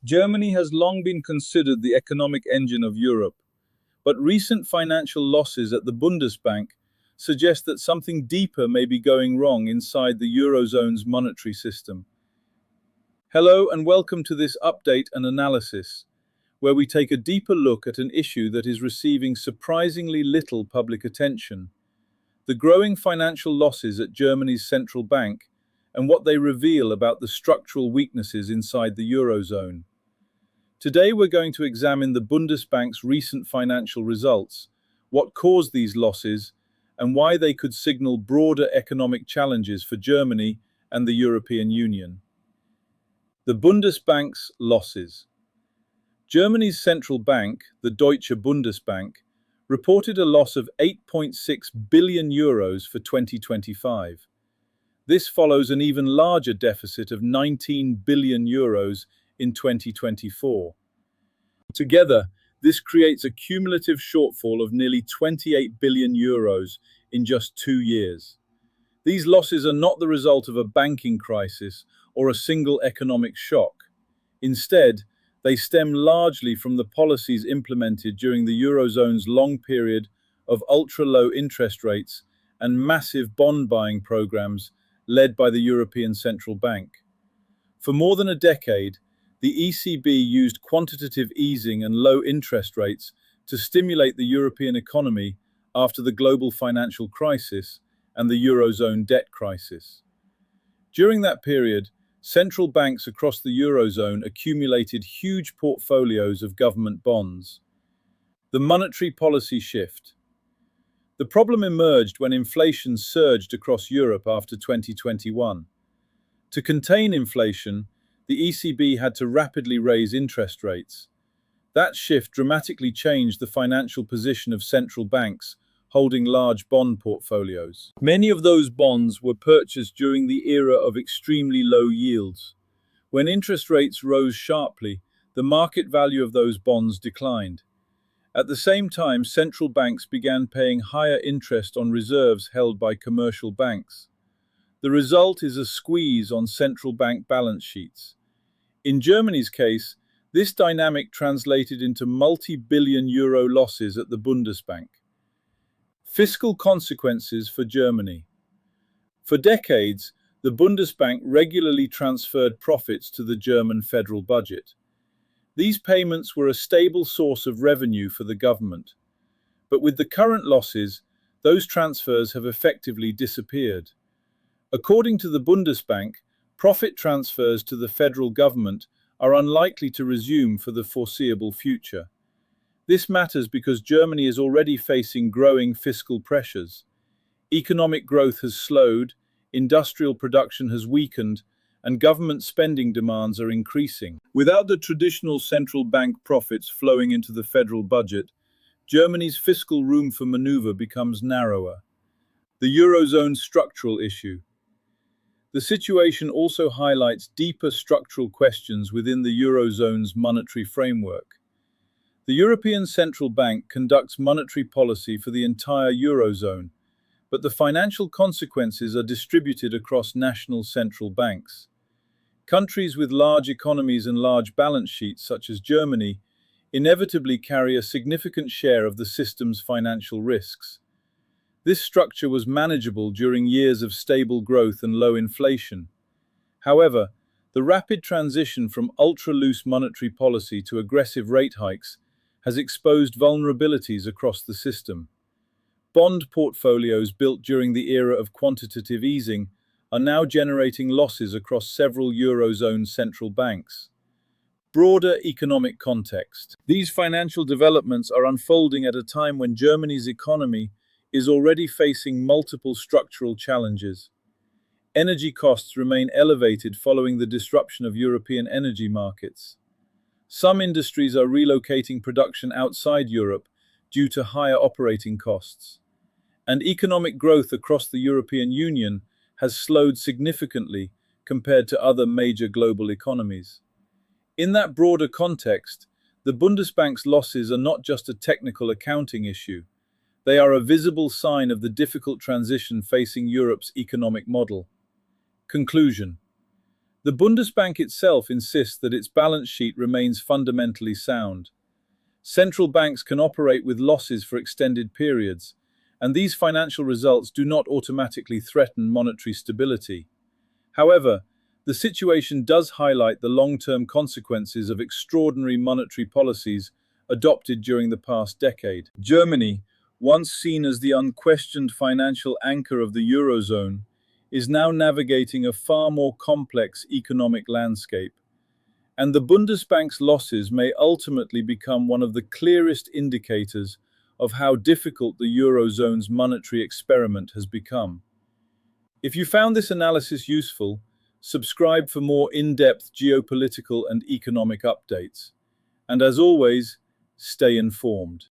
Germany has long been considered the economic engine of Europe, but recent financial losses at the Bundesbank suggest that something deeper may be going wrong inside the Eurozone's monetary system. Hello and welcome to this update and analysis, where we take a deeper look at an issue that is receiving surprisingly little public attention: the growing financial losses at Germany's central bank and what they reveal about the structural weaknesses inside the Eurozone. Today we're going to examine the Bundesbank's recent financial results, what caused these losses, and why they could signal broader economic challenges for Germany and the European Union. The Bundesbank's losses. Germany's central bank, the Deutsche Bundesbank, reported a loss of 8.6 billion euros for 2025. This follows an even larger deficit of 19 billion euros in 2024. Together, this creates a cumulative shortfall of nearly 28 billion euros in just 2 years. These losses are not the result of a banking crisis or a single economic shock. Instead, they stem largely from the policies implemented during the Eurozone's long period of ultra-low interest rates and massive bond buying programs led by the European Central Bank. For more than a decade, the ECB used quantitative easing and low interest rates to stimulate the European economy after the global financial crisis and the Eurozone debt crisis. During that period, central banks across the Eurozone accumulated huge portfolios of government bonds. The monetary policy shift. The problem emerged when inflation surged across Europe after 2021. To contain inflation, the ECB had to rapidly raise interest rates. That shift dramatically changed the financial position of central banks holding large bond portfolios. Many of those bonds were purchased during the era of extremely low yields. When interest rates rose sharply, the market value of those bonds declined. At the same time, central banks began paying higher interest on reserves held by commercial banks. The result is a squeeze on central bank balance sheets. In Germany's case, this dynamic translated into multi-billion euro losses at the Bundesbank. Fiscal consequences for Germany. For decades, the Bundesbank regularly transferred profits to the German federal budget. These payments were a stable source of revenue for the government. But with the current losses, those transfers have effectively disappeared. According to the Bundesbank, profit transfers to the federal government are unlikely to resume for the foreseeable future. This matters because Germany is already facing growing fiscal pressures. Economic growth has slowed, industrial production has weakened, and government spending demands are increasing. Without the traditional central bank profits flowing into the federal budget, Germany's fiscal room for maneuver becomes narrower. The Eurozone's structural issue. The situation also highlights deeper structural questions within the Eurozone's monetary framework. The European Central Bank conducts monetary policy for the entire Eurozone, but the financial consequences are distributed across national central banks. Countries with large economies and large balance sheets, such as Germany, inevitably carry a significant share of the system's financial risks. This structure was manageable during years of stable growth and low inflation. However, the rapid transition from ultra-loose monetary policy to aggressive rate hikes has exposed vulnerabilities across the system. Bond portfolios built during the era of quantitative easing are now generating losses across several Eurozone central banks. Broader economic context. These financial developments are unfolding at a time when Germany's economy is already facing multiple structural challenges. Energy costs remain elevated following the disruption of European energy markets. Some industries are relocating production outside Europe due to higher operating costs. And economic growth across the European Union has slowed significantly compared to other major global economies. In that broader context, the Bundesbank's losses are not just a technical accounting issue. They are a visible sign of the difficult transition facing Europe's economic model. Conclusion. The Bundesbank itself insists that its balance sheet remains fundamentally sound. Central banks can operate with losses for extended periods, and these financial results do not automatically threaten monetary stability. However, the situation does highlight the long-term consequences of extraordinary monetary policies adopted during the past decade. Germany, once seen as the unquestioned financial anchor of the Eurozone, is now navigating a far more complex economic landscape. And the Bundesbank's losses may ultimately become one of the clearest indicators of how difficult the Eurozone's monetary experiment has become. If you found this analysis useful, subscribe for more in-depth geopolitical and economic updates. And as always, stay informed.